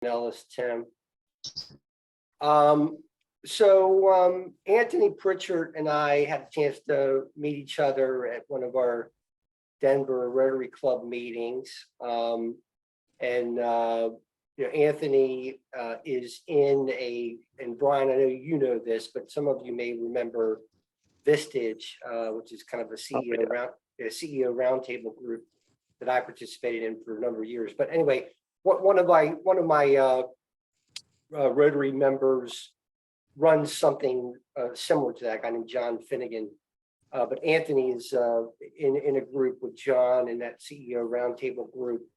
Ellis, Tim. Anthony Prichard and I had a chance to meet each other at one of our Denver Rotary Club meetings. Anthony is and Brian, I know you know this, but some of you may remember Vistage, which is kind of a CEO roundtable group that I participated in for a number of years. But anyway, one of my Rotary members runs something similar to that, a guy named John Finnegan. But Anthony is in a group with John in that CEO roundtable group.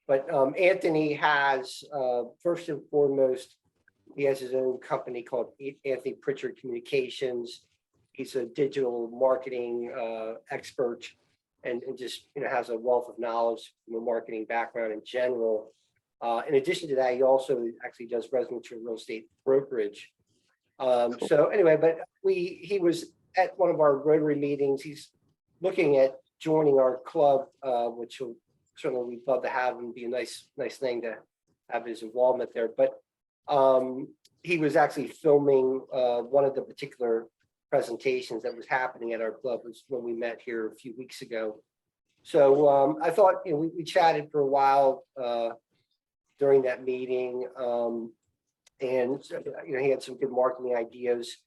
But Anthony has, first and foremost, he has his own company called Anthony Prichard Communications. He's a digital marketing expert and just has a wealth of knowledge from a marketing background in general. In addition to that, he also actually does residential real estate brokerage. Cool. So anyway, but he was at one of our Rotary meetings. He's looking at joining our club, which will certainly we'd love to have him. Be a nice thing to have his involvement there. But he was actually filming one of the particular presentations that was happening at our club was when we met here a few weeks ago. So I thought we chatted for a while during that meeting, and he had some good marketing ideas,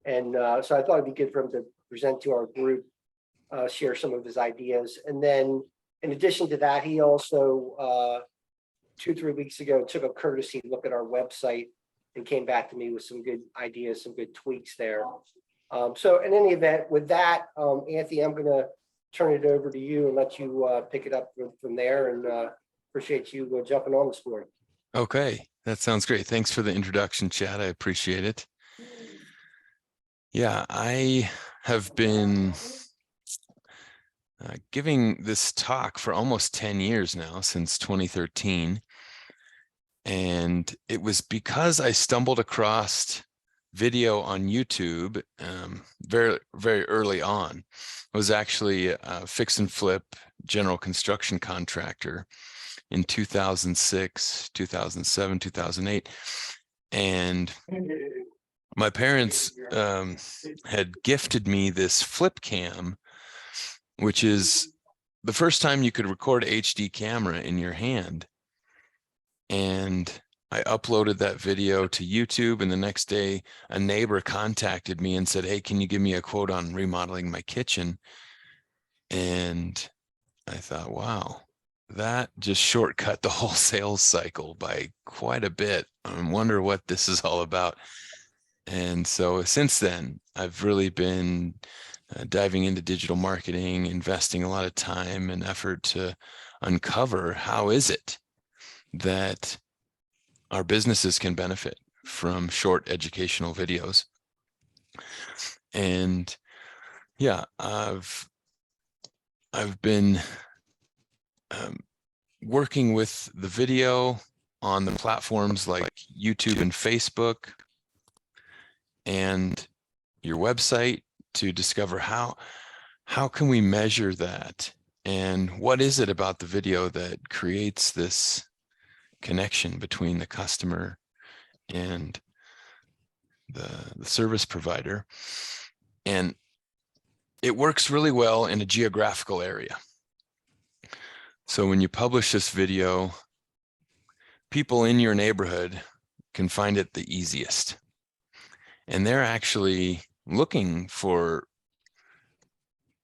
and so I thought it'd be good for him to present to our group, share some of his ideas, and then in addition to that, he also 2-3 weeks ago took a courtesy look at our website and came back to me with some good ideas, some good tweaks there. So in any event, with that, Anthony, I'm going to turn it over to you and let you pick it up from there, and appreciate you jumping on this morning. Okay, that sounds great. Thanks for the introduction, Chad. I appreciate it. Yeah, I have been giving this talk for almost 10 years now, since 2013. And it was because I stumbled across video on YouTube very, very early on. I was actually a fix and flip general construction contractor in 2006, 2007, 2008. And my parents had gifted me this flip cam, which is the first time you could record HD camera in your hand. And I uploaded that video to YouTube, and the next day a neighbor contacted me and said, "Hey, can you give me a quote on remodeling my kitchen?" And I thought, wow, that just shortcut the whole sales cycle by quite a bit. I wonder what this is all about. And so since then, I've really been diving into digital marketing, investing a lot of time and effort to uncover how is it that our businesses can benefit from short educational videos. And yeah, I've been working with the video on the platforms like YouTube and Facebook and your website to discover how can we measure that, and what is it about the video that creates this connection between the customer and the service provider. And it works really well in a geographical area. So when you publish this video, people in your neighborhood can find it the easiest. And they're actually looking for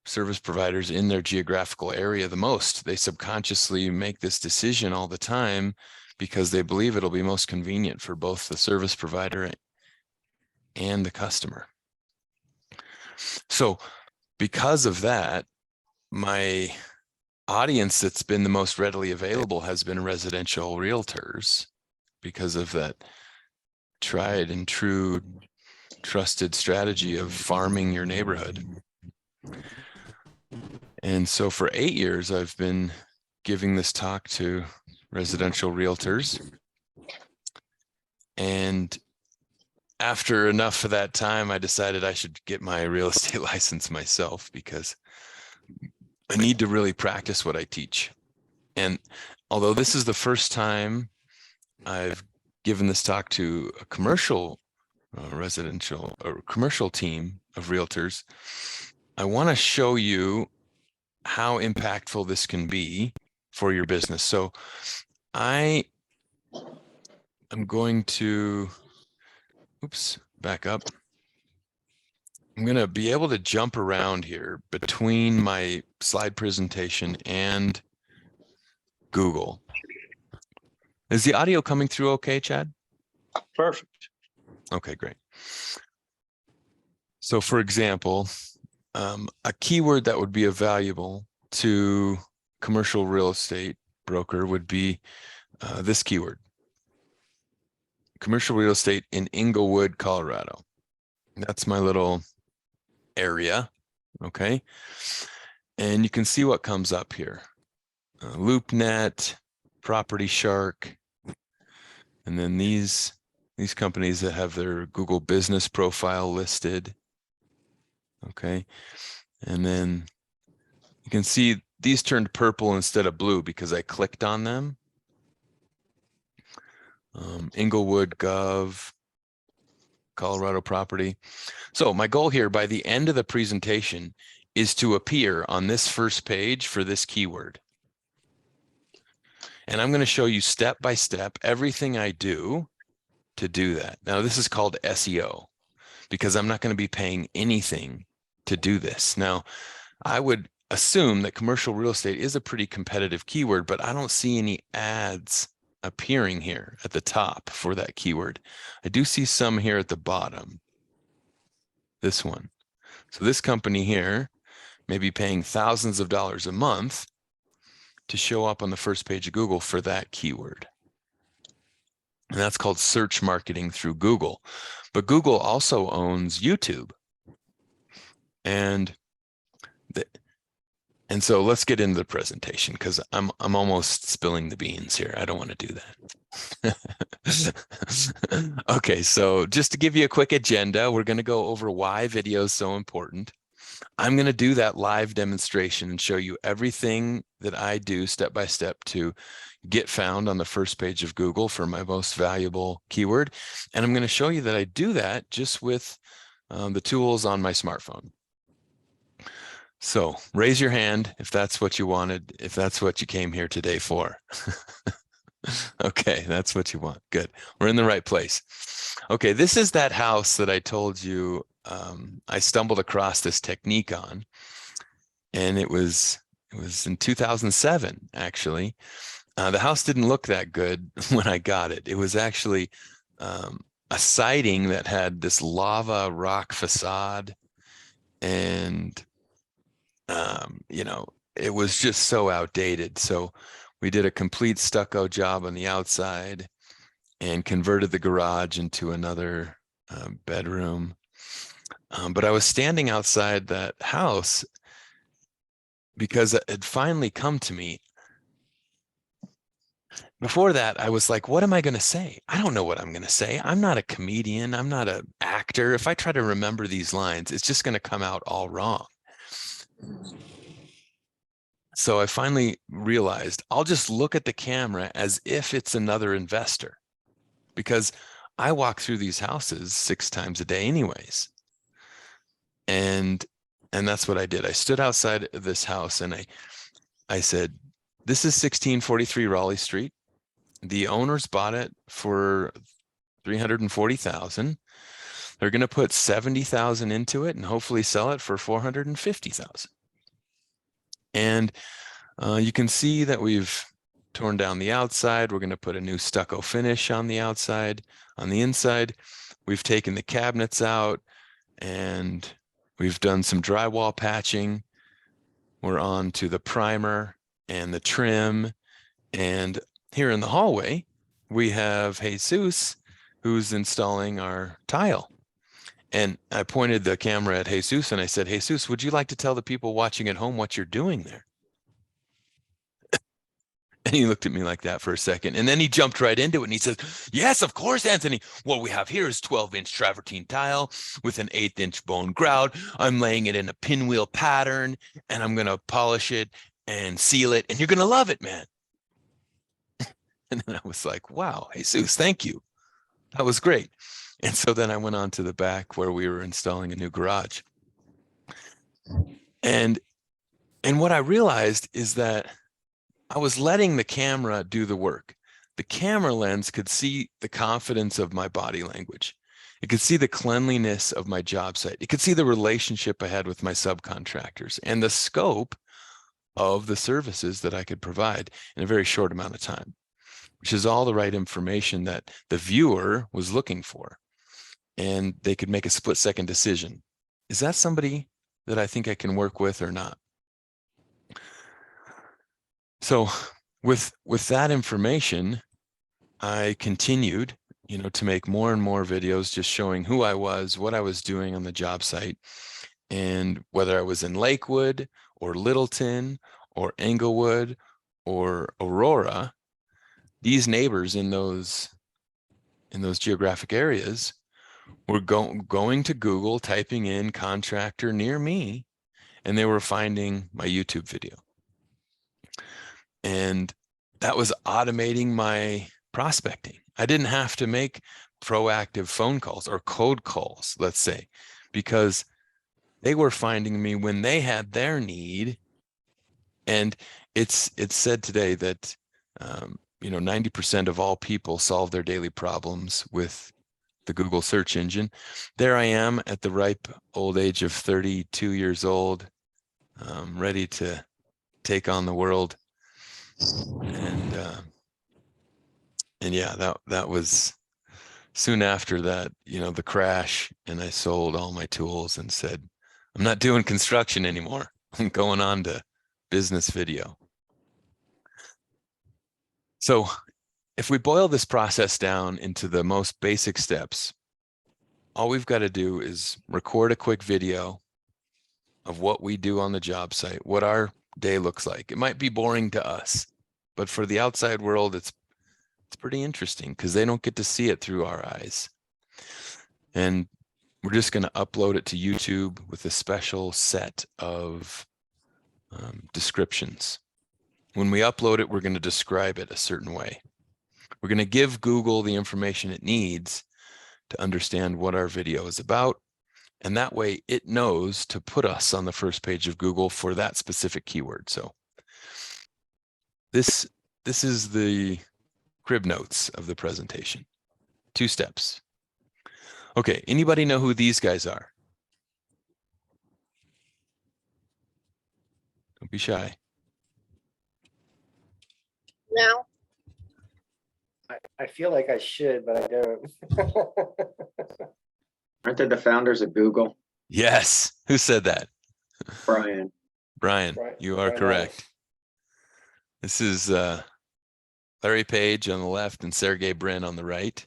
service providers in their geographical area the most. They subconsciously make this decision all the time because they believe it'll be most convenient for both the service provider and the customer. So because of that, my audience that's been the most readily available has been residential realtors, because of that tried and true trusted strategy of farming your neighborhood. And so for 8 years, I've been giving this talk to residential realtors. And after enough of that time, I decided I should get my real estate license myself, because I need to really practice what I teach. And although this is the first time I've given this talk to a commercial residential or commercial team of realtors, I want to show you how impactful this can be for your business. So I am going to, back up. I'm going to be able to jump around here between my slide presentation and Google. Is the audio coming through okay, Chad? Perfect. Okay, great. So for example, a keyword that would be valuable to commercial real estate broker would be this keyword: commercial real estate in Englewood, Colorado. That's my little area, okay? And you can see what comes up here. LoopNet, Property Shark, and then these companies that have their Google business profile listed, okay? And then you can see these turned purple instead of blue because I clicked on them. Englewood Gov, Colorado property. So my goal here by the end of the presentation is to appear on this first page for this keyword. And I'm going to show you step by step everything I do to do that. Now this is called SEO because I'm not going to be paying anything to do this. Now I would assume that commercial real estate is a pretty competitive keyword, but I don't see any ads appearing here at the top for that keyword. I do see some here at the bottom. This one. So this company here may be paying thousands of dollars a month to show up on the first page of Google for that keyword. And that's called search marketing through Google. But Google also owns YouTube. And so let's get into the presentation because I'm almost spilling the beans here. I don't want to do that. Okay, so just to give you a quick agenda, we're going to go over why video is so important. I'm going to do that live demonstration and show you everything that I do step by step to get found on the first page of Google for my most valuable keyword. And I'm going to show you that I do that just with the tools on my smartphone. So raise your hand if that's what you wanted, if that's what you came here today for. Okay, that's what you want. Good. We're in the right place. Okay, this is that house that I told you I stumbled across this technique on. And it was in 2007, actually. The house didn't look that good when I got it. It was actually a siding that had this lava rock facade. And you know, it was just so outdated. So we did a complete stucco job on the outside and converted the garage into another bedroom. But I was standing outside that house because it had finally come to me. Before that, I was like, what am I going to say? I don't know what I'm going to say. I'm not a comedian. I'm not an actor. If I try to remember these lines, it's just going to come out all wrong. So I finally realized I'll just look at the camera as if it's another investor because I walk through these houses 6 times a day anyways. And that's what I did. I stood outside of this house and I said, this is 1643 Raleigh Street. The owners bought it for $340,000. They're going to put $70,000 into it and hopefully sell it for $450,000. And you can see that we've torn down the outside. We're going to put a new stucco finish on the outside. On the inside, we've taken the cabinets out and we've done some drywall patching. We're on to the primer and the trim. And here in the hallway, we have Jesus, who's installing our tile. And I pointed the camera at Jesus and I said, Jesus, would you like to tell the people watching at home what you're doing there? And he looked at me like that for a second. And then he jumped right into it and he says, yes, of course, Anthony. What we have here is 12-inch travertine tile with an 1/8-inch bone grout. I'm laying it in a pinwheel pattern and I'm going to polish it and seal it. And you're going to love it, man. And then I was like, wow, Jesus, thank you. That was great. And so then I went on to the back where we were installing a new garage. And what I realized is that I was letting the camera do the work. The camera lens could see the confidence of my body language. It could see the cleanliness of my job site. It could see the relationship I had with my subcontractors and the scope of the services that I could provide in a very short amount of time, which is all the right information that the viewer was looking for. And they could make a split-second decision. Is that somebody that I think I can work with or not? So with that information, I continued, to make more and more videos just showing who I was, what I was doing on the job site, and whether I was in Lakewood or Littleton or Englewood or Aurora, these neighbors in those geographic areas were going to Google, typing in contractor near me, and they were finding my YouTube video. And that was automating my prospecting. I didn't have to make proactive phone calls or code calls, let's say, because they were finding me when they had their need. And it's said today that 90% of all people solve their daily problems with the Google search engine. There I am at the ripe old age of 32 years old, ready to take on the world. And yeah, that was soon after that, the crash, and I sold all my tools and said, I'm not doing construction anymore. I'm going on to business video. So if we boil this process down into the most basic steps, all we've got to do is record a quick video of what we do on the job site, what our day looks like. It might be boring to us, but for the outside world, it's pretty interesting because they don't get to see it through our eyes. And we're just going to upload it to YouTube with a special set of descriptions. When we upload it, we're going to describe it a certain way. We're going to give Google the information it needs to understand what our video is about. And that way it knows to put us on the first page of Google for that specific keyword. So this is the crib notes of the presentation. 2 steps. Okay, anybody know who these guys are? Don't be shy. No. I feel like I should, but I don't. Aren't they the founders of Google? Yes. Who said that? Brian. Brian, Right, you are right on. correct. This is Larry Page on the left and Sergey Brin on the right.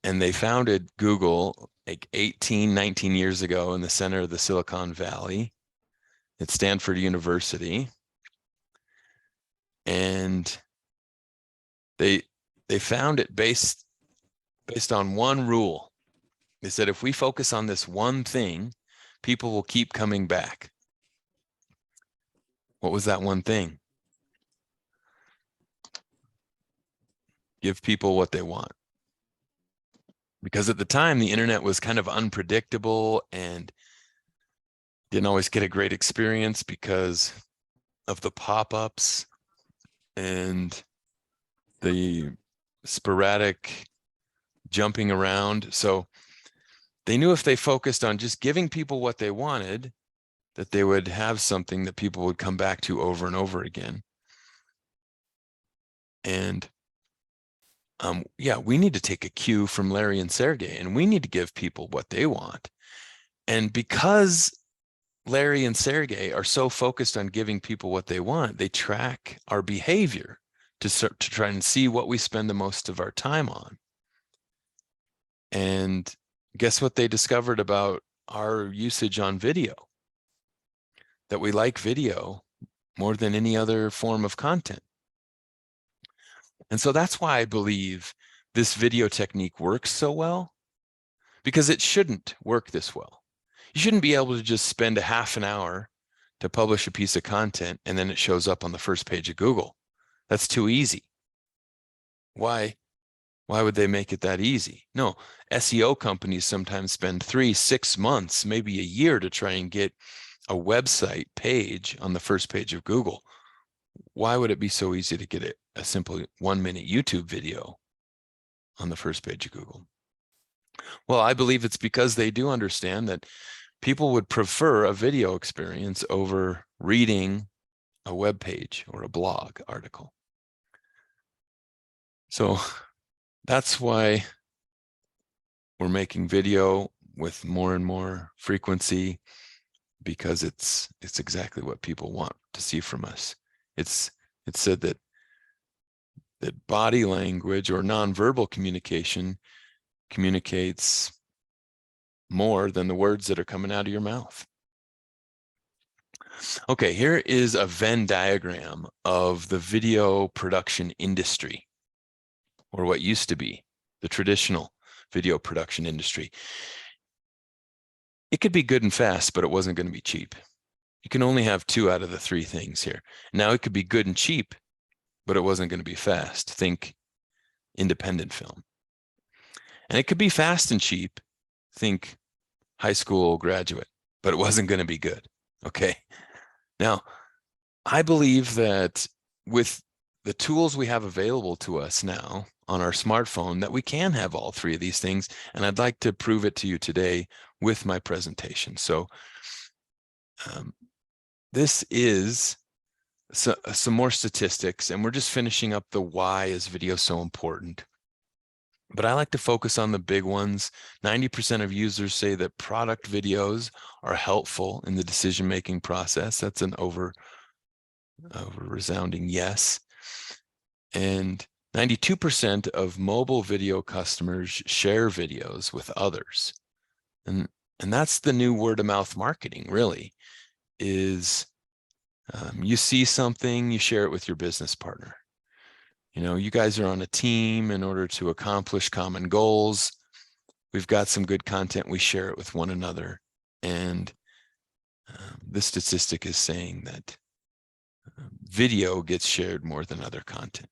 And they founded Google like 18, 19 years ago in the center of the Silicon Valley at Stanford University. And they found it based on one rule. They said, if we focus on this one thing, people will keep coming back. What was that one thing? Give people what they want. Because at the time, the internet was kind of unpredictable and didn't always get a great experience because of the pop-ups and the sporadic jumping around. So they knew if they focused on just giving people what they wanted, that they would have something that people would come back to over and over again. And yeah, we need to take a cue from Larry and Sergey, and we need to give people what they want. And because Larry and Sergey are so focused on giving people what they want, they track our behavior to try and see what we spend the most of our time on. And guess what they discovered about our usage on video? That we like video more than any other form of content. And so that's why I believe this video technique works so well, because it shouldn't work this well. You shouldn't be able to just spend a half an hour to publish a piece of content and then it shows up on the first page of Google. That's too easy. Why? Why would they make it that easy? No, SEO companies sometimes spend 3-6 months, maybe a year to try and get a website page on the first page of Google. Why would it be so easy to get a simple 1-minute YouTube video on the first page of Google? Well, I believe it's because they do understand that people would prefer a video experience over reading a web page or a blog article. So that's why we're making video with more and more frequency, because it's exactly what people want to see from us. It's said that body language or nonverbal communication communicates more than the words that are coming out of your mouth. Okay, here is a Venn diagram of the video production industry, or what used to be the traditional video production industry. It could be good and fast, but it wasn't going to be cheap. You can only have 2 out of the 3 things here. Now it could be good and cheap, but it wasn't going to be fast. Think independent film. And it could be fast and cheap. Think high school graduate, but it wasn't going to be good. Okay. Now, I believe that with the tools we have available to us now on our smartphone, that we can have all 3 of these things. And I'd like to prove it to you today with my presentation. So this is some more statistics, and we're just finishing up the why is video so important. But I like to focus on the big ones. 90% of users say that product videos are helpful in the decision-making process. That's an over resounding yes. And 92% of mobile video customers share videos with others. And that's the new word-of-mouth marketing, really, is you see something, you share it with your business partner. You know, you guys are on a team in order to accomplish common goals. We've got some good content, we share it with one another. And this statistic is saying that video gets shared more than other content.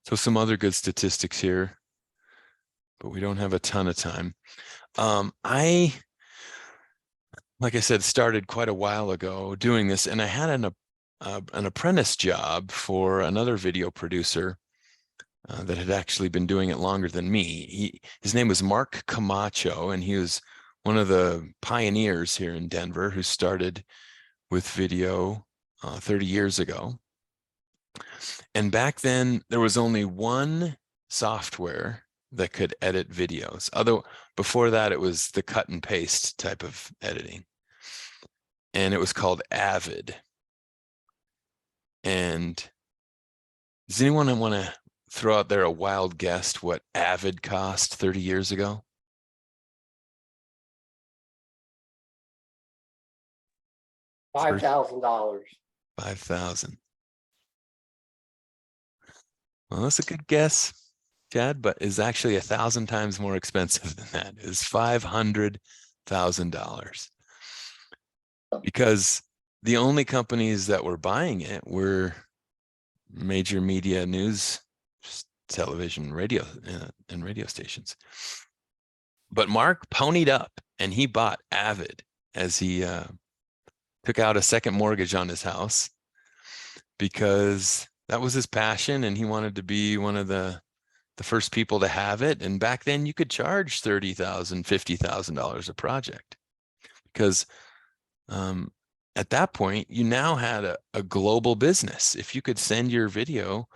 So some other good statistics here, but we don't have a ton of time. Like I said, started quite a while ago doing this, and I had an apprentice job for another video producer that had actually been doing it longer than me. His name was Mark Camacho, and he was one of the pioneers here in Denver who started with video 30 years ago. And back then, there was only one software that could edit videos. Before that, it was the cut and paste type of editing. And it was called Avid. And does anyone want to throw out there a wild guess what Avid cost 30 years ago? $5,000. $5,000. Well, that's a good guess, Chad, but is actually 1,000 times more expensive than that. It's $500,000. Because the only companies that were buying it were major media news, television, radio, and radio stations. But Mark ponied up and he bought Avid as he took out a second mortgage on his house, because that was his passion and he wanted to be one of the first people to have it. And back then you could charge $30,000, $50,000 a project, because at that point, you now had a global business. If you could send your video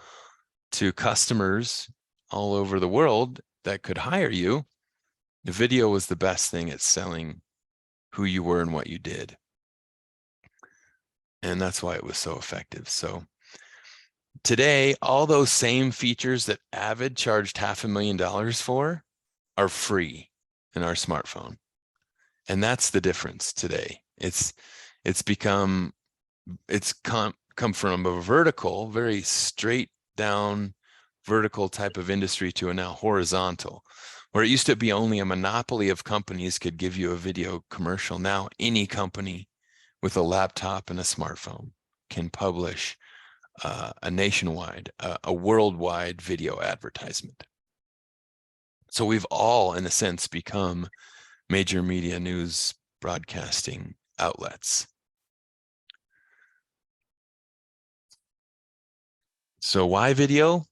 to customers all over the world that could hire you, the video was the best thing at selling who you were and what you did. And that's why it was so effective. So today, all those same features that Avid charged $500,000 for are free in our smartphone. And that's the difference today. It's come from a vertical, very straight down vertical type of industry to a now horizontal, where it used to be only a monopoly of companies could give you a video commercial. Now any company with a laptop and a smartphone can publish a nationwide, a worldwide video advertisement. So we've all, in a sense, become major media news broadcasting outlets. So why video?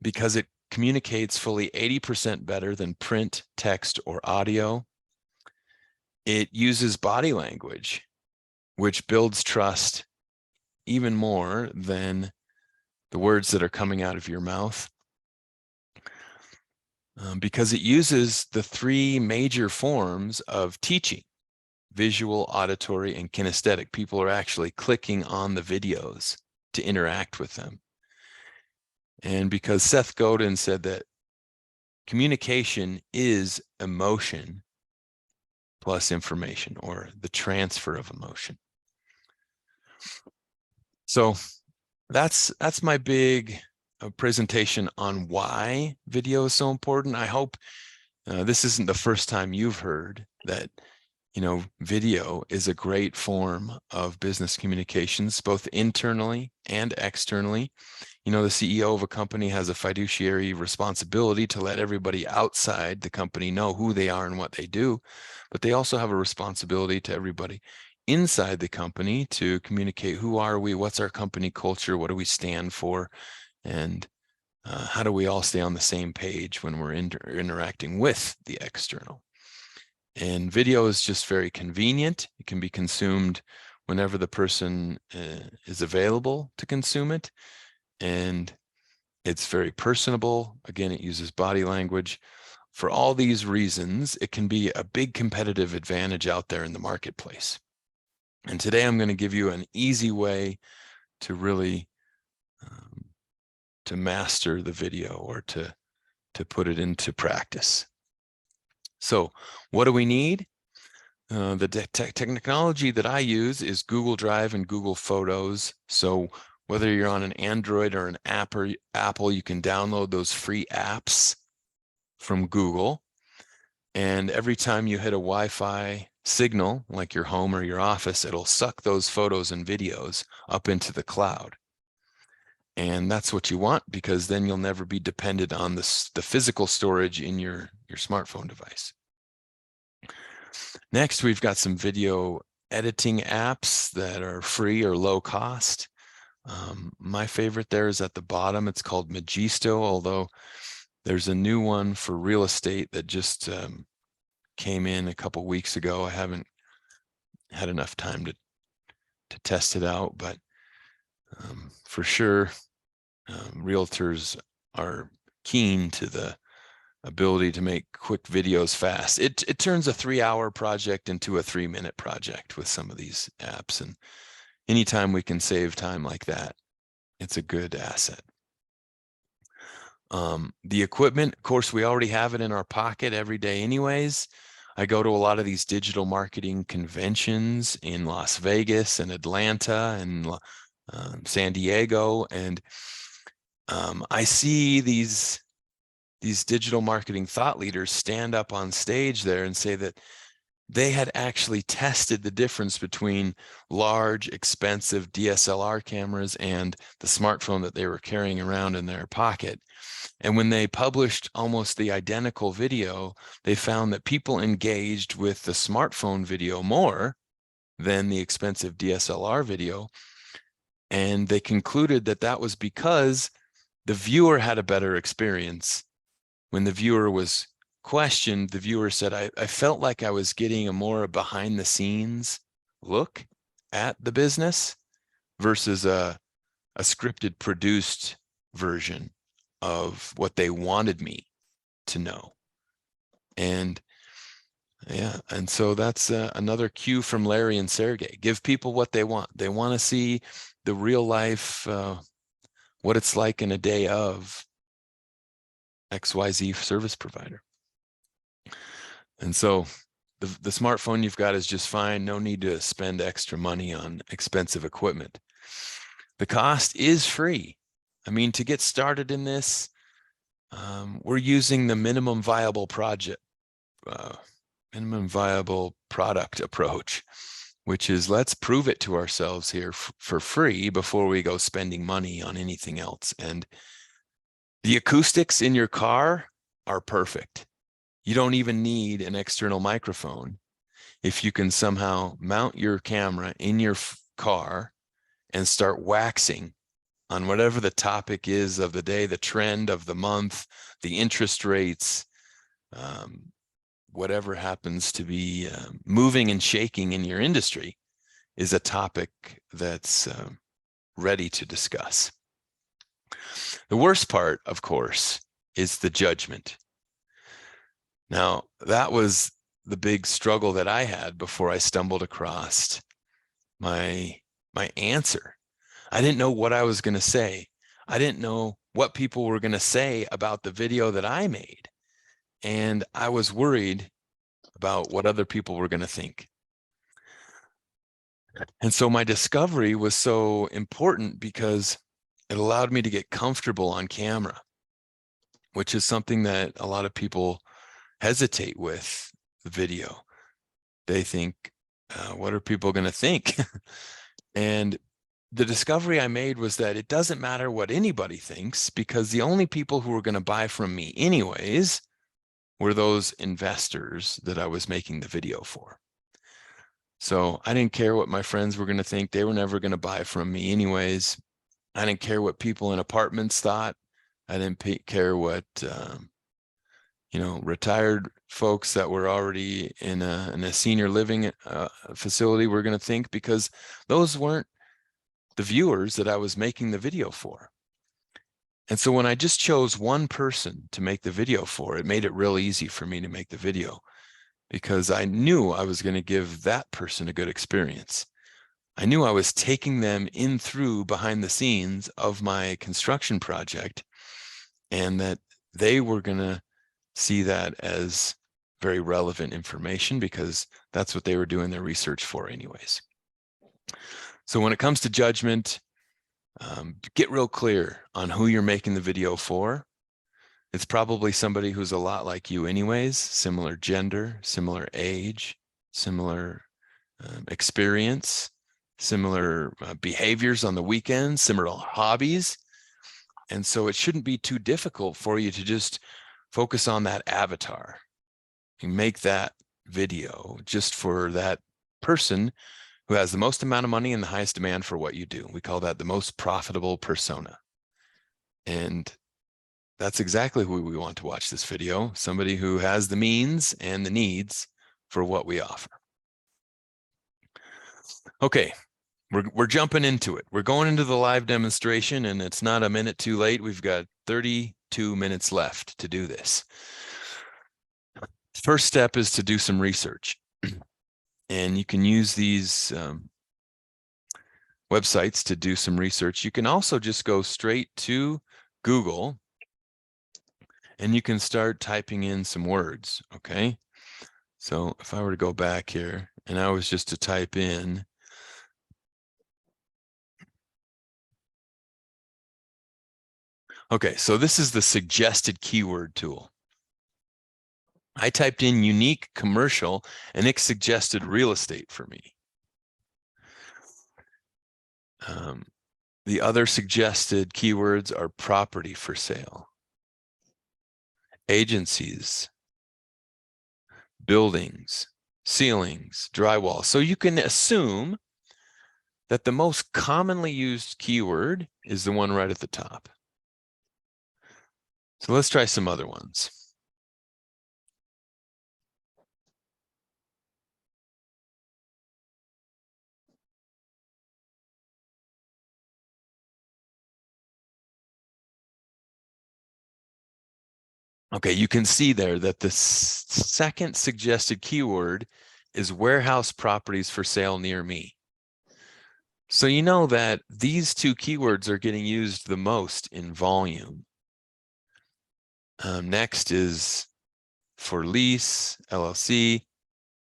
Because it communicates fully 80% better than print, text, or audio. It uses body language, which builds trust even more than the words that are coming out of your mouth. Because it uses the three major forms of teaching: visual, auditory, and kinesthetic. People are actually clicking on the videos to interact with them. And because Seth Godin said that communication is emotion plus information, or the transfer of emotion. So that's my big presentation on why video is so important. I hope this isn't the first time you've heard that, video is a great form of business communications, both internally and externally. The CEO of a company has a fiduciary responsibility to let everybody outside the company know who they are and what they do, but they also have a responsibility to everybody inside the company to communicate who are we, what's our company culture, what do we stand for, and how do we all stay on the same page when we're interacting with the external. And video is just very convenient. It can be consumed whenever the person is available to consume it. And it's very personable. Again, it uses body language. For all these reasons, it can be a big competitive advantage out there in the marketplace. And today I'm going to give you an easy way to really to master the video, or to put it into practice. So what do we need? The technology that I use is Google Drive and Google Photos. So whether you're on an Android or an Apple, you can download those free apps from Google. And every time you hit a Wi-Fi signal, like your home or your office, it'll suck those photos and videos up into the cloud. And that's what you want, because then you'll never be dependent on the physical storage in your smartphone device. Next, we've got some video editing apps that are free or low cost. My favorite there is at the bottom. It's called Magisto, although there's a new one for real estate that just came in a couple weeks ago. I haven't had enough time to test it out, but for sure, realtors are keen to the ability to make quick videos fast. It turns a 3-hour project into a 3-minute project with some of these apps. And anytime we can save time like that, it's a good asset. The equipment, of course, we already have it in our pocket every day anyways. I go to a lot of these digital marketing conventions in Las Vegas and Atlanta and San Diego, and I see these digital marketing thought leaders stand up on stage there and say that they had actually tested the difference between large, expensive DSLR cameras and the smartphone that they were carrying around in their pocket. And when they published almost the identical video, they found that people engaged with the smartphone video more than the expensive DSLR video. And they concluded that that was because the viewer had a better experience. When the viewer was questioned, the viewer said, I felt like I was getting a more behind the scenes look at the business versus a scripted, produced version of what they wanted me to know. And yeah, and so that's another cue from Larry and Sergey. Give people what they want. They want to see the real life, what it's like in a day of XYZ service provider. And so the smartphone you've got is just fine. No need to spend extra money on expensive equipment. The cost is free. I mean, to get started in this, we're using the minimum viable product approach. which is let's prove it to ourselves here for free before we go spending money on anything else. And the acoustics in your car are perfect. You don't even need an external microphone. If you can somehow mount your camera in your car and start waxing on whatever the topic is of the day, the trend of the month, the interest rates, whatever happens to be moving and shaking in your industry is a topic that's ready to discuss. The worst part, of course, is the judgment. Now, that was the big struggle that I had before I stumbled across my answer. I didn't know what I was going to say. I didn't know what people were going to say about the video that I made. And I was worried about what other people were going to think. And so my discovery was so important because it allowed me to get comfortable on camera, which is something that a lot of people hesitate with the video. They think, what are people going to think? And the discovery I made was that it doesn't matter what anybody thinks, because the only people who were going to buy from me anyways were those investors that I was making the video for. So I didn't care what my friends were going to think. They were never going to buy from me anyways. I didn't care what people in apartments thought. I didn't care what, retired folks that were already in a senior living facility were going to think, because those weren't the viewers that I was making the video for. And so when I just chose one person to make the video for, it made it real easy for me to make the video, because I knew I was going to give that person a good experience. I knew I was taking them in through behind the scenes of my construction project, and that they were going to see that as very relevant information, because that's what they were doing their research for anyways. So when it comes to judgment, get real clear on who you're making the video for. It's probably somebody who's a lot like you anyways, similar gender, similar age, similar experience, similar behaviors on the weekends, similar hobbies. And so it shouldn't be too difficult for you to just focus on that avatar and make that video just for that person who has the most amount of money and the highest demand for what you do. We call that the most profitable persona. And that's exactly who we want to watch this video, somebody who has the means and the needs for what we offer. Okay, we're jumping into it. We're going into the live demonstration, and it's not a minute too late. We've got 32 minutes left to do this. First step is to do some research. And you can use these websites to do some research. You can also just go straight to Google and you can start typing in some words, okay? So if I were to go back here and I was just to type in okay, so this is the suggested keyword tool. I typed in unique commercial and it suggested real estate for me. The other suggested keywords are property for sale, agencies, buildings, ceilings, drywall. So you can assume that the most commonly used keyword is the one right at the top. So let's try some other ones. Okay, you can see there that the second suggested keyword is warehouse properties for sale near me. So you know that these two keywords are getting used the most in volume. Next is for lease, LLC,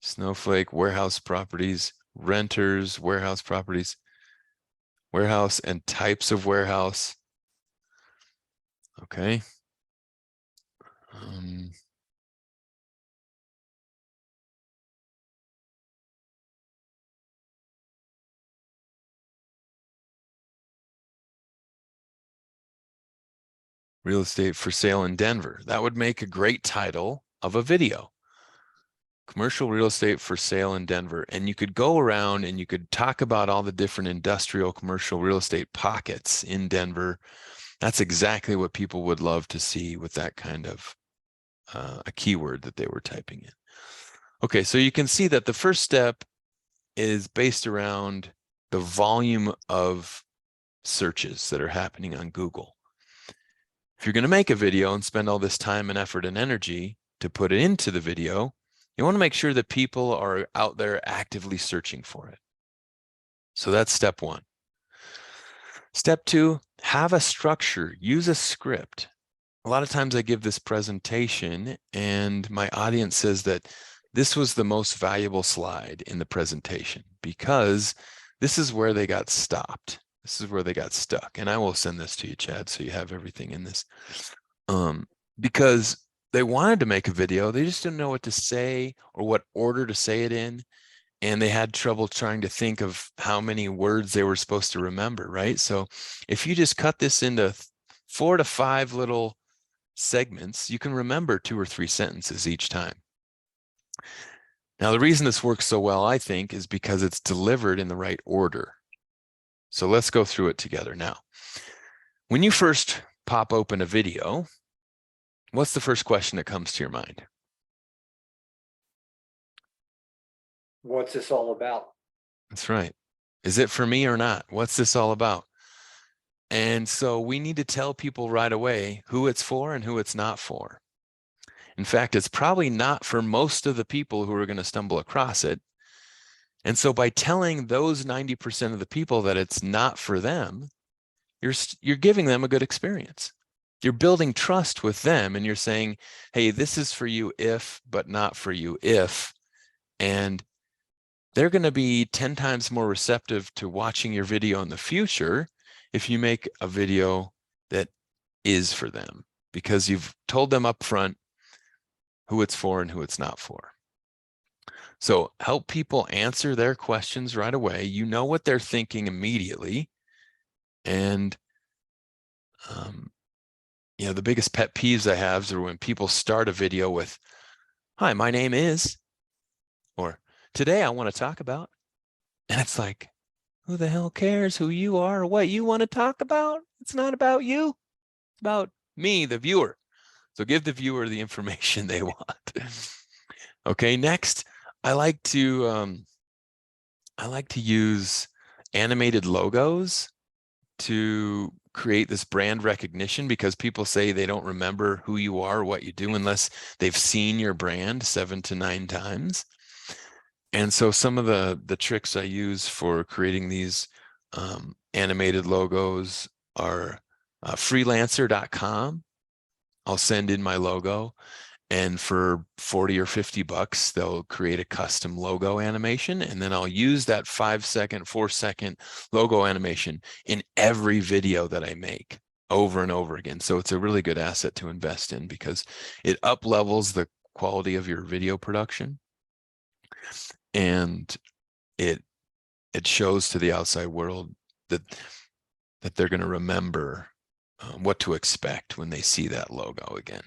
Snowflake, warehouse properties, renters, warehouse properties, warehouse and types of warehouse. Okay. real estate for sale in Denver. That would make a great title of a video. Commercial real estate for sale in Denver. And you could go around and you could talk about all the different industrial commercial real estate pockets in Denver. That's exactly what people would love to see with that kind of a keyword that they were typing in. Okay, so you can see that the first step is based around the volume of searches that are happening on Google. If you're going to make a video and spend all this time and effort and energy to put it into the video, you want to make sure that people are out there actively searching for it. So that's step one. Step two, have a structure, use a script. A lot of times I give this presentation and my audience says that this was the most valuable slide in the presentation because this is where they got stopped. This is where they got stuck. And I will send this to you, Chad, so you have everything in this. Because they wanted to make a video, they just didn't know what to say or what order to say it in. And they had trouble trying to think of how many words they were supposed to remember, right? So if you just cut this into 4 to 5 little segments, you can remember 2 or 3 sentences each time. Now, the reason this works so well, I think, is because it's delivered in the right order. So let's go through it together now. When you first pop open a video, what's the first question that comes to your mind? What's this all about? That's right. Is it for me or not? What's this all about? And so we need to tell people right away who it's for and who it's not for. In fact, it's probably not for most of the people who are going to stumble across it. And so by telling those 90% of the people that it's not for them, you're giving them a good experience. You're building trust with them and you're saying, hey, this is for you if, but not for you if. And they're going to be 10 times more receptive to watching your video in the future if you make a video that is for them, because you've told them up front who it's for and who it's not for. So help people answer their questions right away. You know what they're thinking immediately. And you know, the biggest pet peeves I have are when people start a video with, hi, my name is, or today I want to talk about, and it's like, who the hell cares who you are or what you want to talk about? It's not about you. It's about me, the viewer. So give the viewer the information they want. Okay, next, I like to use animated logos to create this brand recognition, because people say they don't remember who you are or what you do unless they've seen your brand 7 to 9 times. And so some of the tricks I use for creating these animated logos are freelancer.com. I'll send in my logo, and for 40 or 50 bucks, they'll create a custom logo animation. And then I'll use that 5-second, 4-second logo animation in every video that I make over and over again. So it's a really good asset to invest in because it up levels the quality of your video production. And it shows to the outside world that they're going to remember what to expect when they see that logo again.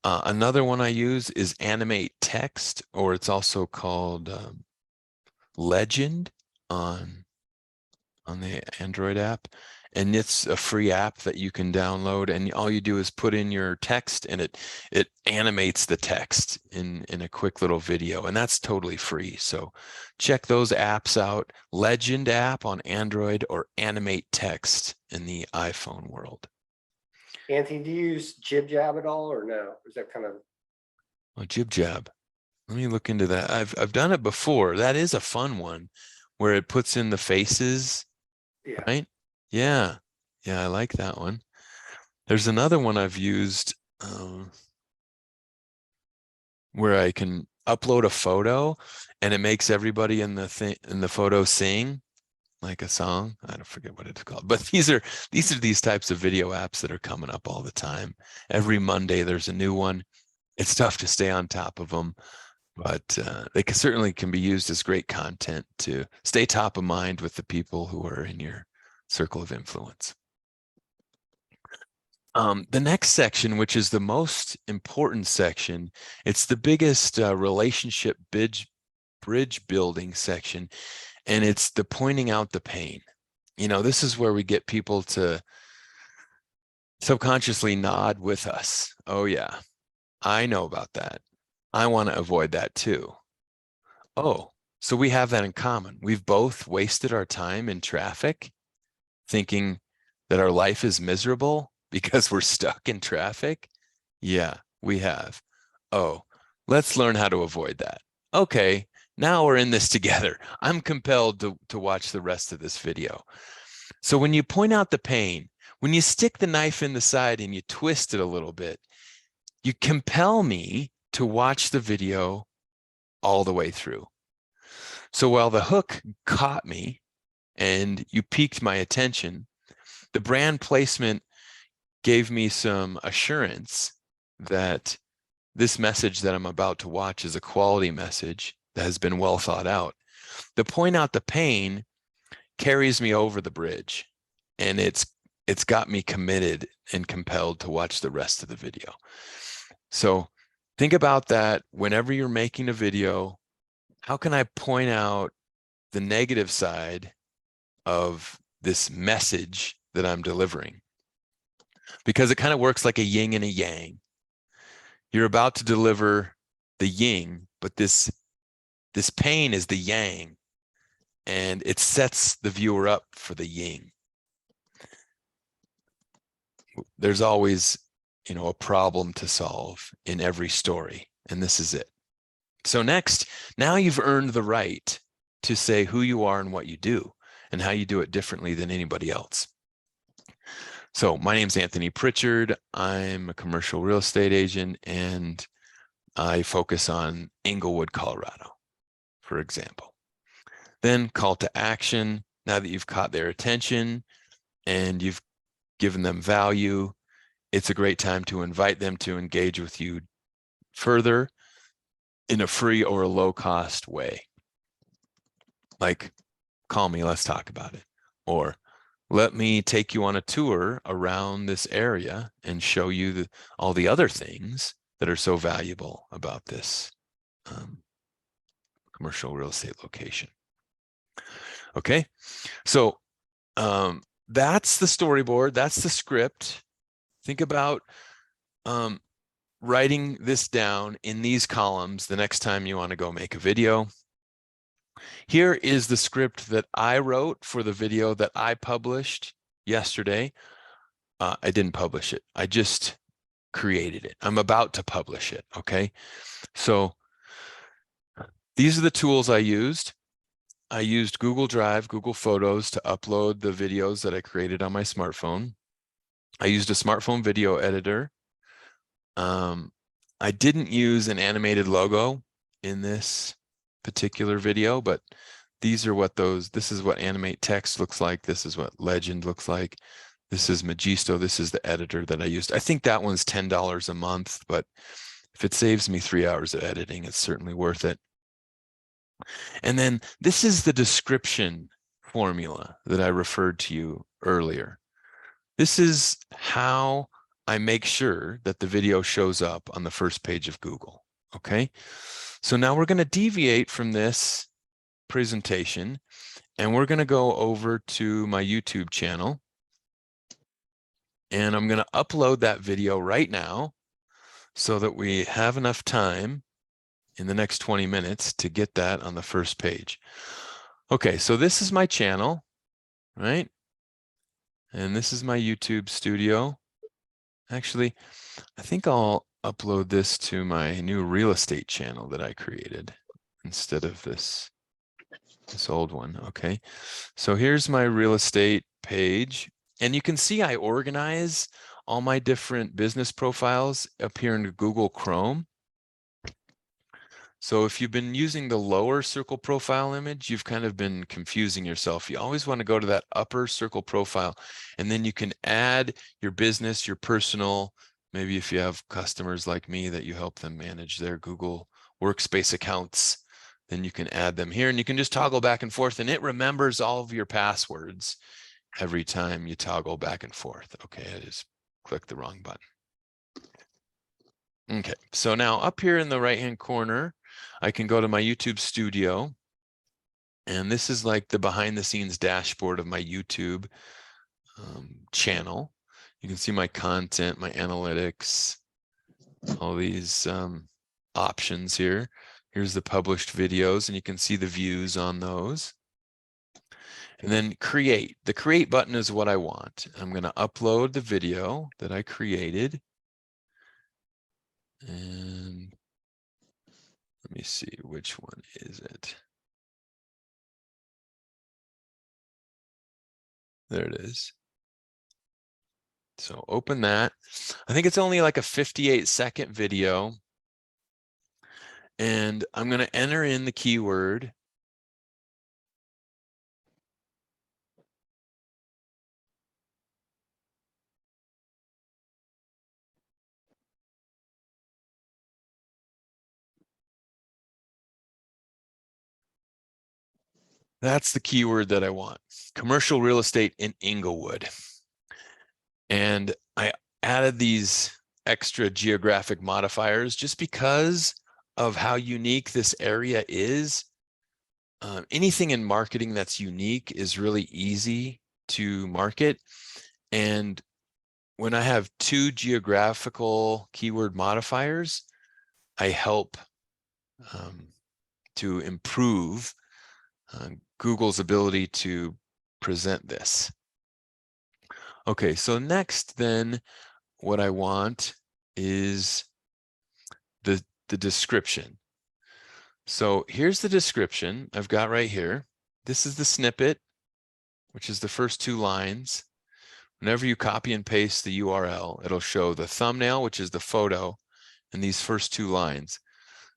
Another one I use is animate text, or it's also called Legend on the Android app. And it's a free app that you can download, and all you do is put in your text and it animates the text in a quick little video, and that's totally free. So check those apps out, Legend app on Android or Animate Text in the iPhone world. Anthony, do you use Jib Jab at all or no? Is that kind of... Oh, Jib Jab. Let me look into that. I've done it before. That is a fun one where it puts in the faces, Yeah. right? Yeah. Yeah, I like that one. There's another one I've used where I can upload a photo and it makes everybody in the photo sing like a song. I don't forget what it's called, but these are these types of video apps that are coming up all the time. Every Monday there's a new one. It's tough to stay on top of them, but they certainly can be used as great content to stay top of mind with the people who are in your circle of influence. The next section, which is the most important section, it's the biggest relationship bridge building section, and it's the pointing out the pain. You know, this is where we get people to subconsciously nod with us. Oh yeah, I know about that. I want to avoid that too. Oh, so we have that in common. We've both wasted our time in traffic thinking that our life is miserable because we're stuck in traffic. Yeah, we have. Oh, let's learn how to avoid that. Okay, now we're in this together. I'm compelled to watch the rest of this video. So when you point out the pain, when you stick the knife in the side and you twist it a little bit, you compel me to watch the video all the way through. So while the hook caught me and you piqued my attention, the brand placement gave me some assurance that this message that I'm about to watch is a quality message that has been well thought out. The point out the pain carries me over the bridge, and it's got me committed and compelled to watch the rest of the video. So think about that whenever you're making a video. How can I point out the negative side of this message that I'm delivering? Because it kind of works like a yin and a yang. You're about to deliver the yin, but this pain is the yang, and it sets the viewer up for the yin. There's always, you know, a problem to solve in every story, and this is it. So next, now you've earned the right to say who you are and what you do and how you do it differently than anybody else. So my name's Anthony Prichard. I'm a commercial real estate agent, and I focus on Englewood, Colorado, for example. Then call to action. Now that you've caught their attention and you've given them value, it's a great time to invite them to engage with you further in a free or a low-cost way. Like, call me, let's talk about it. Or let me take you on a tour around this area and show you all the other things that are so valuable about this commercial real estate location. Okay, so that's the storyboard, that's the script. Think about writing this down in these columns the next time you want to go make a video. Here is the script that I wrote for the video that I published yesterday. I didn't publish it. I just created it. I'm about to publish it. Okay. So these are the tools I used. I used Google Drive, Google Photos to upload the videos that I created on my smartphone. I used a smartphone video editor. I didn't use an animated logo in this particular video, but these are what this is what animate text looks like. This is what legend looks like. This is Magisto. This is the editor that I used. I think that one's $10 a month, but if it saves me 3 hours of editing, it's certainly worth it. And then this is the description formula that I referred to you earlier. This is how I make sure that the video shows up on the first page of Google. Okay. So now we're going to deviate from this presentation, and we're going to go over to my YouTube channel, and I'm going to upload that video right now so that we have enough time in the next 20 minutes to get that on the first page. Okay, so this is my channel, right? And this is my YouTube studio. Actually, I think I'll upload this to my new real estate channel that I created instead of this old one. Okay, so here's my real estate page, and you can see I organize all my different business profiles up here in Google Chrome. So if you've been using the lower circle profile image, you've kind of been confusing yourself. You always want to go to that upper circle profile, and then you can add your business, your personal, maybe if you have customers like me that you help them manage their Google Workspace accounts, then you can add them here, and you can just toggle back and forth, and it remembers all of your passwords every time you toggle back and forth. Okay, it is click the wrong button. Okay, so now up here in the right-hand corner, I can go to my YouTube studio. And this is like the behind the scenes dashboard of my YouTube channel. You can see my content, my analytics, all these options here. Here's the published videos, and you can see the views on those. And then create. The create button is what I want. I'm going to upload the video that I created. And let me see, which one is it? There it is. So open that. I think it's only like a 58-second video. And I'm going to enter in the keyword. That's the keyword that I want. Commercial real estate in Englewood. And I added these extra geographic modifiers just because of how unique this area is. Anything in marketing that's unique is really easy to market. And when I have 2 geographical keyword modifiers, I help to improve Google's ability to present this. Okay, so next then, what I want is the description. So here's the description I've got right here. This is the snippet, which is the first 2 lines. Whenever you copy and paste the URL, it'll show the thumbnail, which is the photo, and these first 2 lines.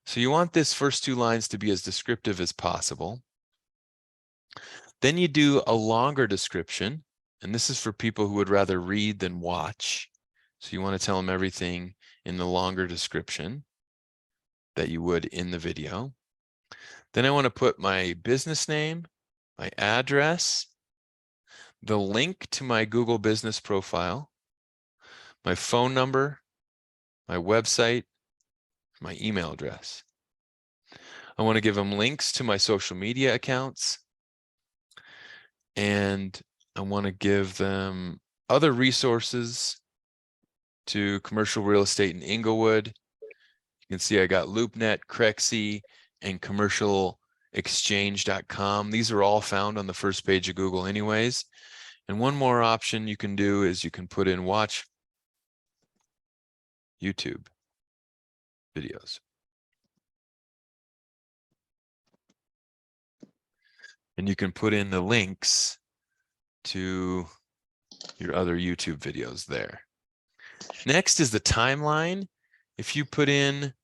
So you want this first 2 lines to be as descriptive as possible. Then you do a longer description, and this is for people who would rather read than watch. So you want to tell them everything in the longer description that you would in the video. Then I want to put my business name, my address, the link to my Google business profile, my phone number, my website, my email address. I want to give them links to my social media accounts, and I want to give them other resources to commercial real estate in Englewood. You can see I got LoopNet, Crexy, and commercialexchange.com. These are all found on the first page of Google anyways. And one more option you can do is you can put in watch YouTube videos. And you can put in the links to your other YouTube videos there. Next is the timeline. If you put in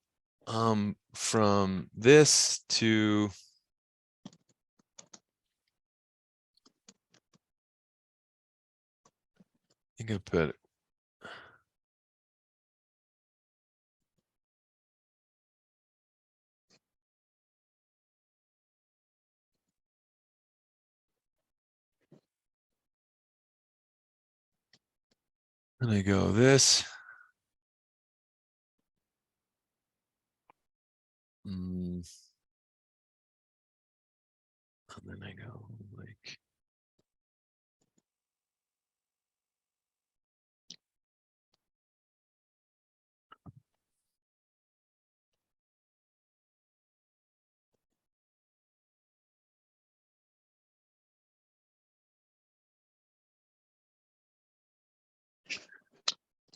from this to you can put and I go this. And then I go like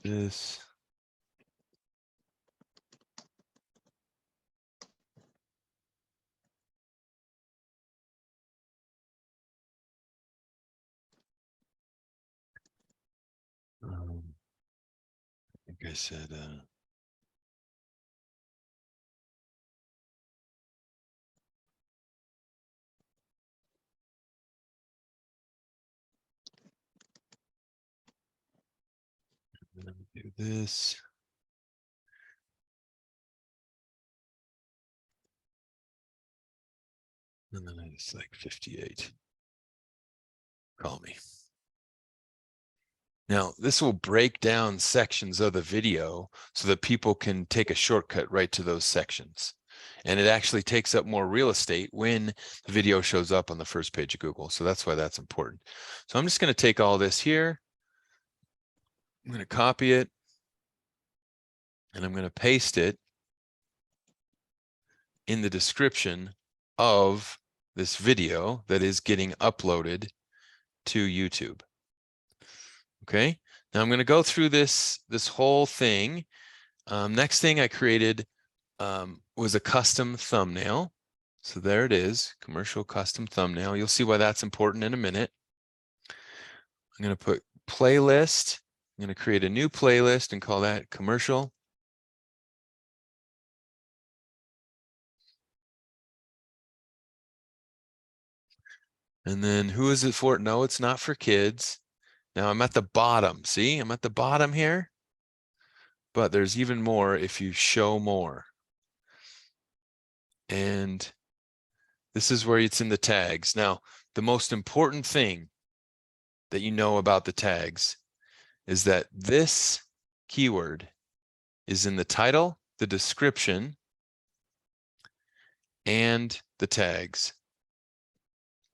this. I think I said I'm gonna do this. And then it's like 58. Call me. Now, this will break down sections of the video so that people can take a shortcut right to those sections. And it actually takes up more real estate when the video shows up on the first page of Google. So that's why that's important. So I'm just going to take all this here. I'm going to copy it and I'm going to paste it in the description of this video that is getting uploaded to YouTube. Okay, now I'm going to go through this whole thing. Next thing I created was a custom thumbnail. So there it is, commercial custom thumbnail. You'll see why that's important in a minute. I'm going to put playlist. I'm going to create a new playlist and call that commercial. And then who is it for? No, it's not for kids. Now I'm at the bottom. See, I'm at the bottom here. But there's even more if you show more. And this is where it's in the tags. Now, the most important thing that you know about the tags is that this keyword is in the title, the description, and the tags.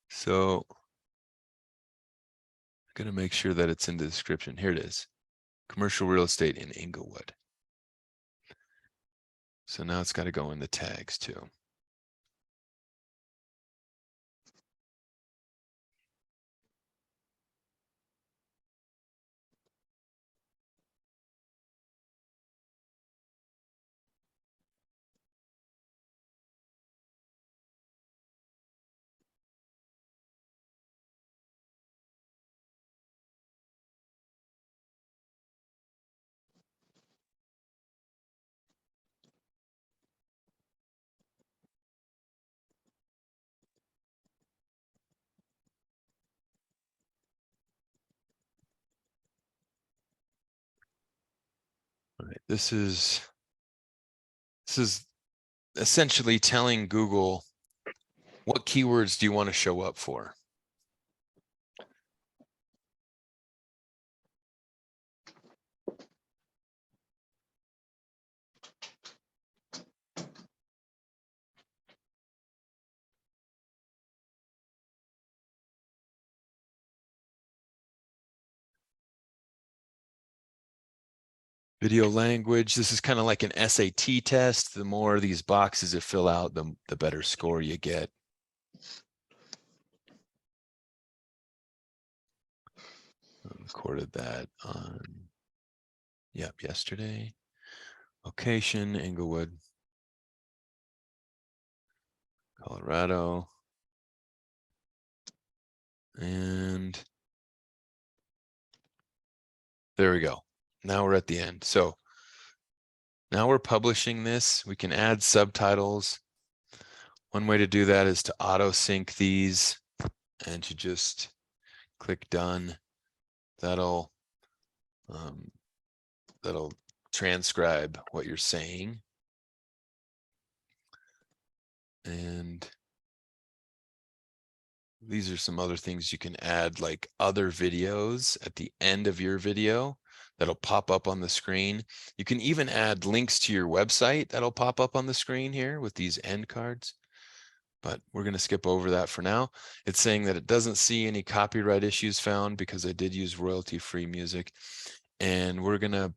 So I'm going to make sure that it's in the description. Here it is. Commercial real estate in Englewood. So now it's got to go in the tags too. All right, this is essentially telling Google what keywords do you want to show up for. Video language, this is kind of like an SAT test. The more of these boxes you fill out, the better score you get. I recorded that on, yesterday. Location, Englewood, Colorado. And there we go. Now we're at the end. So now we're publishing this. We can add subtitles. One way to do that is to auto sync these and to just click done. That'll transcribe what you're saying. And these are some other things you can add, like other videos at the end of your video that'll pop up on the screen. You can even add links to your website that'll pop up on the screen here with these end cards. But we're going to skip over that for now. It's saying that it doesn't see any copyright issues found because I did use royalty-free music. And we're going to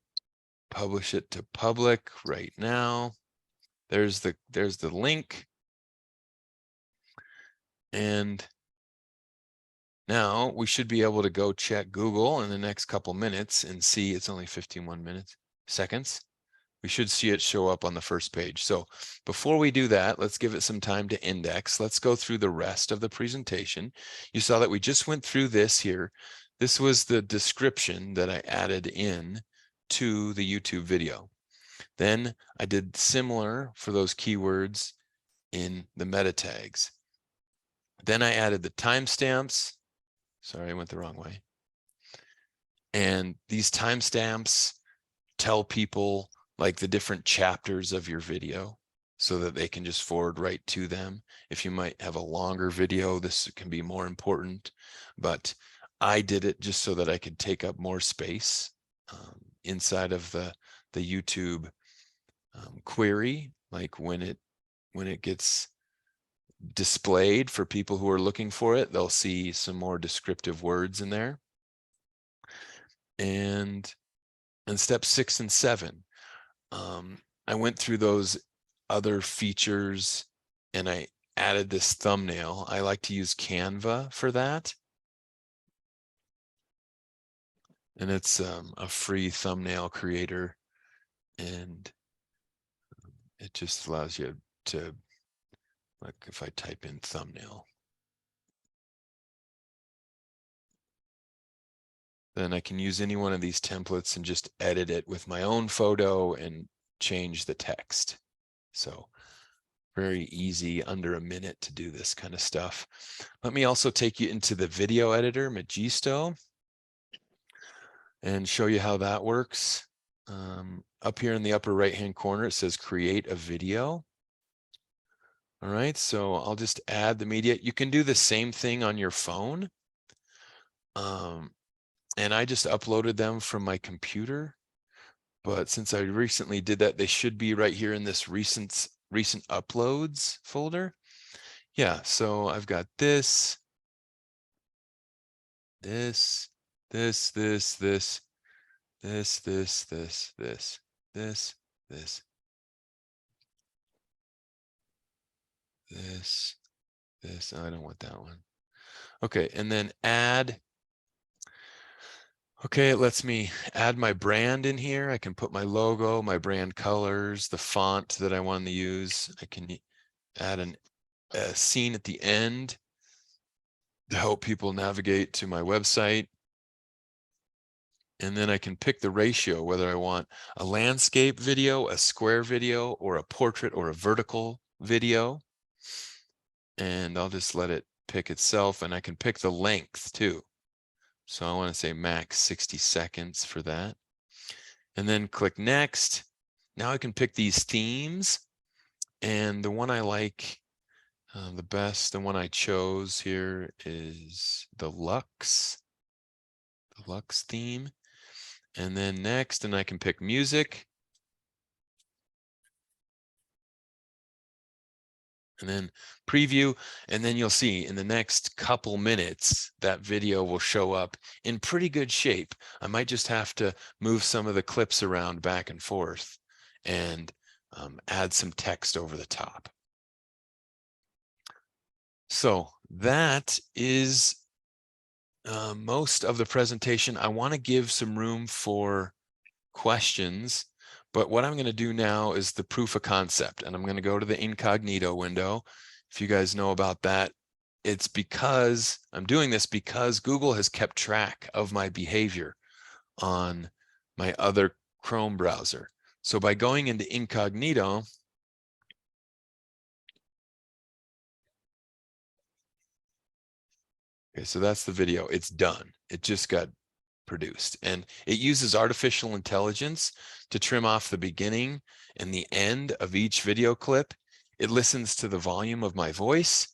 publish it to public right now. There's the link. And now we should be able to go check Google in the next couple minutes and see it's only 51 seconds. We should see it show up on the first page. So before we do that, let's give it some time to index. Let's go through the rest of the presentation. You saw that we just went through this here. This was the description that I added in to the YouTube video. Then I did similar for those keywords in the meta tags. Then I added the timestamps. Sorry, I went the wrong way. And these timestamps tell people like the different chapters of your video so that they can just forward right to them. If you might have a longer video, this can be more important, but I did it just so that I could take up more space inside of the YouTube query. Like when it gets displayed for people who are looking for it, they'll see some more descriptive words in there. And step 6 and 7, I went through those other features and I added this thumbnail. I like to use Canva for that. And it's a free thumbnail creator, and it just allows you to, like, if I type in thumbnail, then I can use any one of these templates and just edit it with my own photo and change the text. So very easy, under a minute to do this kind of stuff. Let me also take you into the video editor, Magisto, and show you how that works. Up here in the upper right-hand corner, it says create a video. All right, so I'll just add the media. You can do the same thing on your phone. And I just uploaded them from my computer. But since I recently did that, they should be right here in this recent uploads folder. Yeah, so I've got this, this, this, this, this, this, this, this, this, this, this, this, this. I don't want that one. Okay, and then add. Okay, it lets me add my brand in here. I can put my logo, my brand colors, the font that I want to use. I can add a scene at the end to help people navigate to my website. And then I can pick the ratio, whether I want a landscape video, a square video, or a portrait or a vertical video. And I'll just let it pick itself, and I can pick the length too. So I want to say max 60 seconds for that. And then click next. Now I can pick these themes. And the one I like the best, the one I chose here is the Lux theme. And then next, and I can pick music. And then preview, and then you'll see in the next couple minutes that video will show up in pretty good shape. I might just have to move some of the clips around back and forth and add some text over the top. So that is most of the presentation. I want to give some room for questions. But what I'm going to do now is the proof of concept, and I'm going to go to the incognito window. If you guys know about that, it's because I'm doing this because Google has kept track of my behavior on my other Chrome browser. So by going into incognito, okay, so that's the video. It's done. It just got produced, and it uses artificial intelligence to trim off the beginning and the end of each video clip. It listens to the volume of my voice,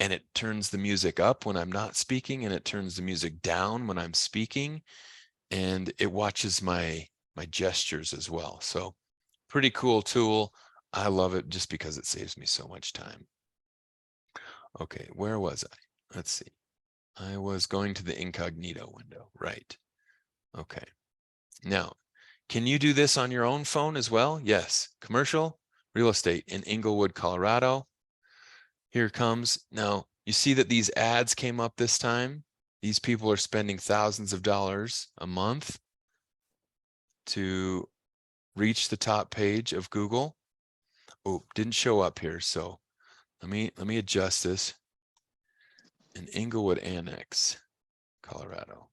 and it turns the music up when I'm not speaking, and it turns the music down when I'm speaking, and it watches my gestures as well. So pretty cool tool. I love it just because it saves me so much time. Okay, where was I? Let's see. I was going to the incognito window, right? Okay. Now, can you do this on your own phone as well? Yes. Commercial real estate in Englewood, Colorado. Here it comes. Now, you see that these ads came up this time. These people are spending thousands of dollars a month to reach the top page of Google. Oh, didn't show up here. So let me adjust this. In Englewood Annex, Colorado.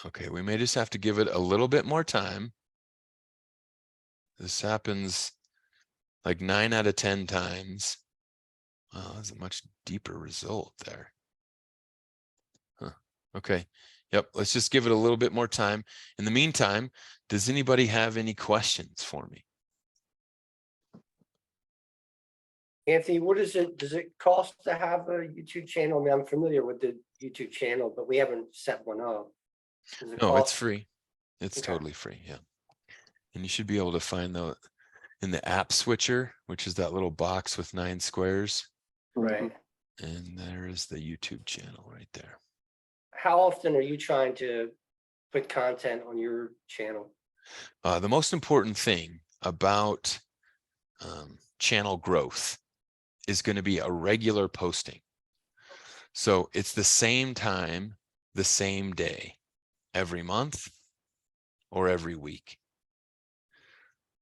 Okay, we may just have to give it a little bit more time. This happens like 9 out of 10 times. Wow, that's a much deeper result there. Huh. Okay, yep, let's just give it a little bit more time. In the meantime, does anybody have any questions for me? Anthony, does it cost to have a YouTube channel? I mean, I'm familiar with the YouTube channel, but we haven't set one up. Does it No, it's cost? free. It's Okay. totally free. Yeah. And you should be able to find the in the app switcher, which is that little box with 9 squares. Right. And there is the YouTube channel right there. How often are you trying to put content on your channel? The most important thing about channel growth is going to be a regular posting. So it's the same time, the same day, every month or every week.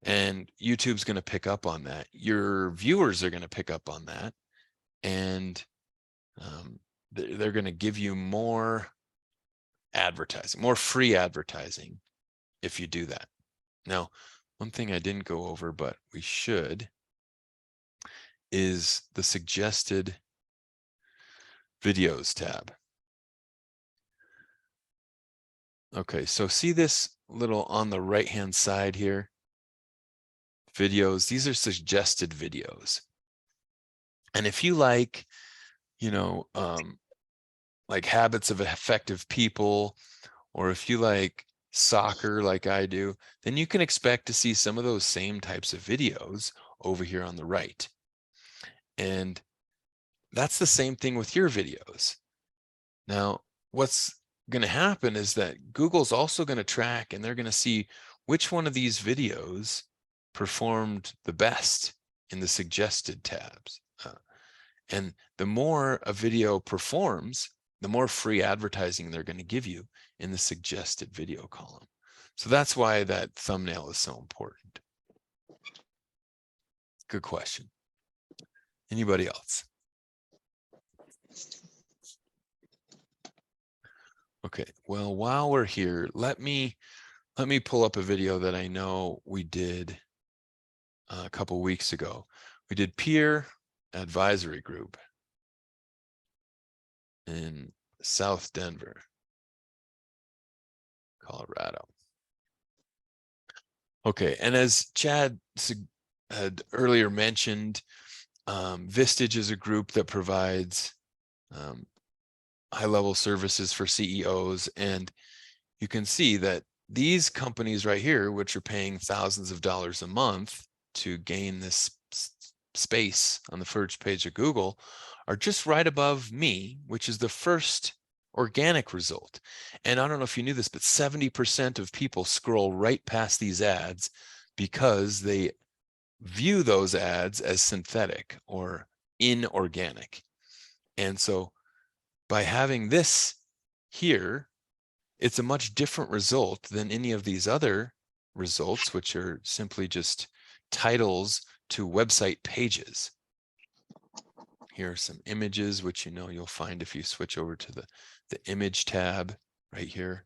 And YouTube's going to pick up on that. Your viewers are going to pick up on that. And they're going to give you more advertising, more free advertising if you do that. Now, one thing I didn't go over, but we should, is the suggested videos tab. Okay, so see this little on the right hand side here, videos. These are suggested videos. And if you like, you know, like habits of effective people, or if you like soccer like I do, then you can expect to see some of those same types of videos over here on the right. And that's the same thing with your videos. Now, what's going to happen is that Google's also going to track, and they're going to see which one of these videos performed the best in the suggested tabs. And the more a video performs, the more free advertising they're going to give you in the suggested video column. So that's why that thumbnail is so important. Good question. Anybody else? Okay, well, while we're here, let me pull up a video that I know we did a couple weeks ago. We did peer advisory group in South Denver, Colorado. Okay, and as Chad had earlier mentioned, Vistage is a group that provides high-level services for CEOs, and you can see that these companies right here, which are paying thousands of dollars a month to gain this space on the first page of Google, are just right above me, which is the first organic result. And I don't know if you knew this, but 70% of people scroll right past these ads because they view those ads as synthetic or inorganic. And so by having this here, it's a much different result than any of these other results, which are simply just titles to website pages. Here are some images, which you know you'll find if you switch over to the image tab right here.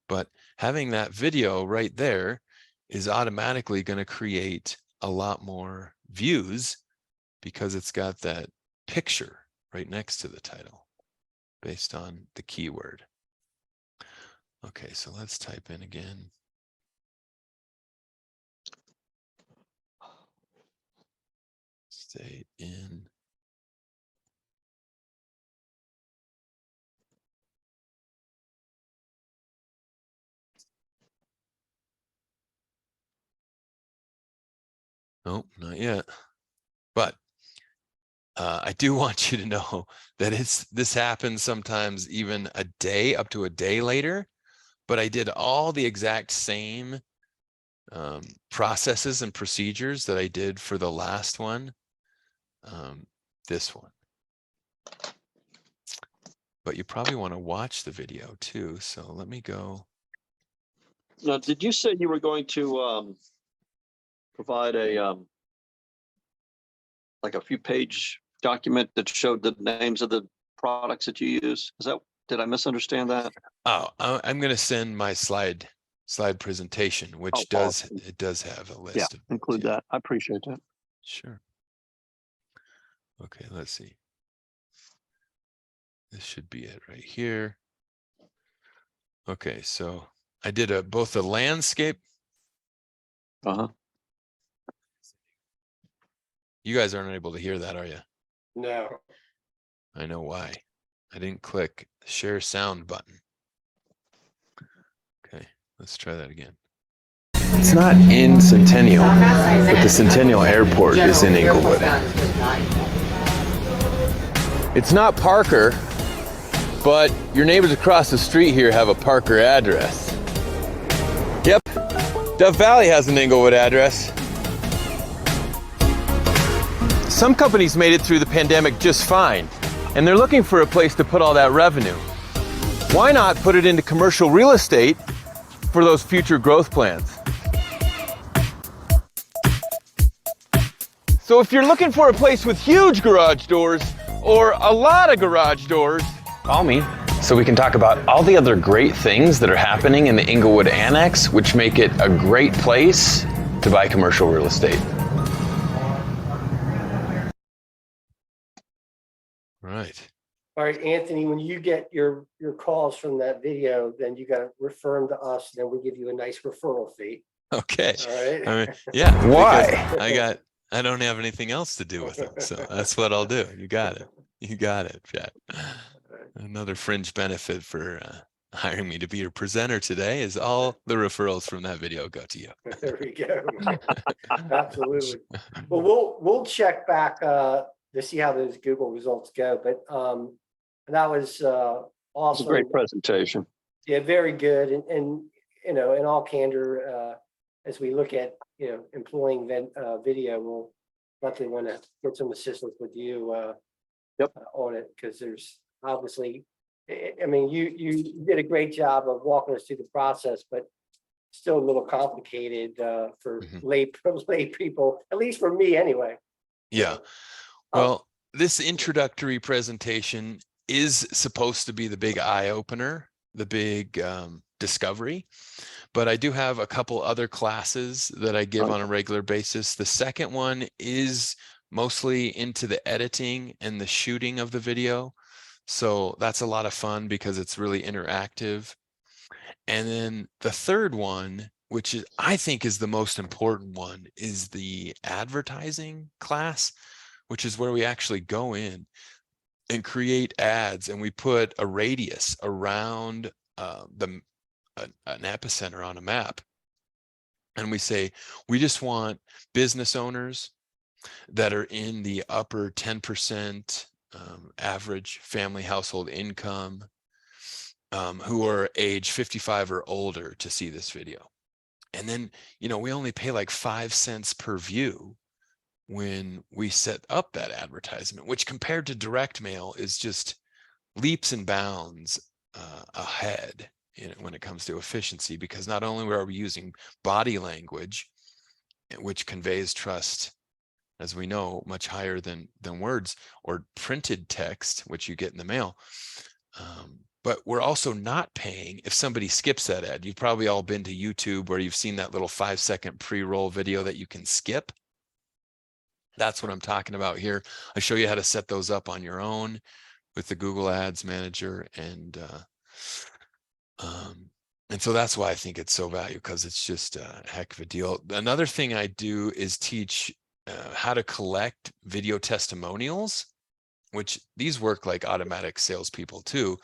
But having that video right there is automatically going to create a lot more views because it's got that picture right next to the title based on the keyword. Okay, so let's type in again. Stay in. Nope, not yet. But I do want you to know that this happens sometimes even a day, up to a day later. But I did all the exact same processes and procedures that I did for the last one, this one. But you probably want to watch the video too. So let me go. Now, did you say you were going to provide a like a few page document that showed the names of the products that you use? Did I misunderstand that? Oh, I'm going to send my slide presentation, which Awesome. it does have a list. Yeah, of include that. I appreciate that. Sure. Okay, let's see. This should be it right here. Okay, so I did both a landscape. Uh-huh. You guys aren't able to hear that, are you? No. I know why. I didn't click share sound button. Okay, let's try that again. It's not in Centennial, but the Centennial Airport is in Englewood. It's not Parker, but your neighbors across the street here have a Parker address. Yep, Dove Valley has an Englewood address. Some companies made it through the pandemic just fine, and they're looking for a place to put all that revenue. Why not put it into commercial real estate for those future growth plans? So if you're looking for a place with huge garage doors or a lot of garage doors, call me so we can talk about all the other great things that are happening in the Englewood Annex, which make it a great place to buy commercial real estate. Right. All right, Anthony, when you get your calls from that video, then you got to refer them to us, then we give you a nice referral fee. Okay. All right. I mean, yeah. Why? Because I don't have anything else to do with them, so that's what I'll do. You got it. You got it, Jack. Another fringe benefit for hiring me to be your presenter today is all the referrals from that video go to you. There we go. Absolutely. Well, we'll check back to see how those Google results go, but that was It's a awesome. great presentation. Yeah, very good. And you know, in all candor, as we look at, you know, employing video, we'll definitely want to get some assistance with you on it, because there's obviously, I mean, you did a great job of walking us through the process, but still a little complicated for lay people, at least for me anyway. Yeah. Well, this introductory presentation is supposed to be the big eye opener, the big discovery, but I do have a couple other classes that I give on a regular basis. The second one is mostly into the editing and the shooting of the video. So that's a lot of fun because it's really interactive. And then the third one, which is, I think is the most important one, is the advertising class, which is where we actually go in and create ads, and we put a radius around an epicenter on a map. And we say, we just want business owners that are in the upper 10% average family household income, who are age 55 or older to see this video. And then, you know, we only pay like 5 cents per view when we set up that advertisement, which compared to direct mail is just leaps and bounds ahead when it comes to efficiency, because not only are we using body language, which conveys trust, as we know, much higher than words or printed text, which you get in the mail, but we're also not paying if somebody skips that ad. You've probably all been to YouTube where you've seen that little 5-second pre-roll video that you can skip. That's what I'm talking about here. I show you how to set those up on your own with the Google Ads Manager, and so that's why I think it's so valuable, because it's just a heck of a deal. Another thing I do is teach how to collect video testimonials, which these work like automatic salespeople too.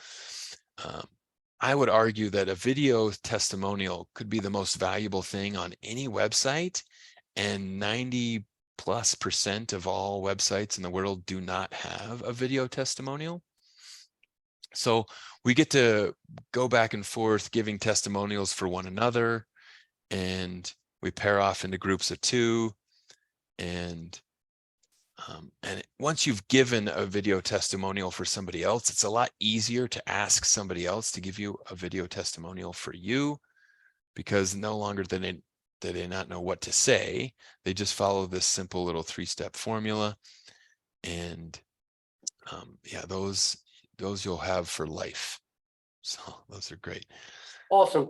I would argue that a video testimonial could be the most valuable thing on any website, and 90+% of all websites in the world do not have a video testimonial. So we get to go back and forth giving testimonials for one another, and we pair off into groups of 2. And once you've given a video testimonial for somebody else, it's a lot easier to ask somebody else to give you a video testimonial for you, because no longer do they not know what to say. They just follow this simple little 3-step formula. And yeah, those you'll have for life. So those are great. Awesome.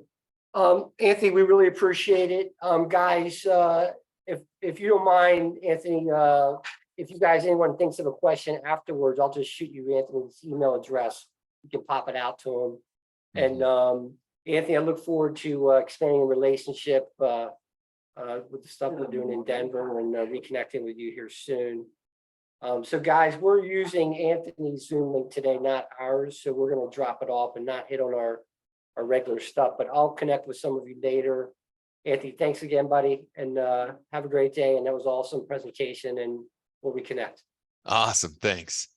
Anthony, we really appreciate it. Guys, if you don't mind, Anthony, if you guys, anyone thinks of a question afterwards, I'll just shoot you Anthony's email address. You can pop it out to him. And Anthony, I look forward to expanding the relationship with the stuff we're doing in Denver and reconnecting with you here soon. So guys, we're using Anthony's Zoom link today, not ours. So we're going to drop it off and not hit on our regular stuff, but I'll connect with some of you later. Anthony, thanks again, buddy, and have a great day. And that was awesome presentation, and we'll reconnect. Awesome. Thanks.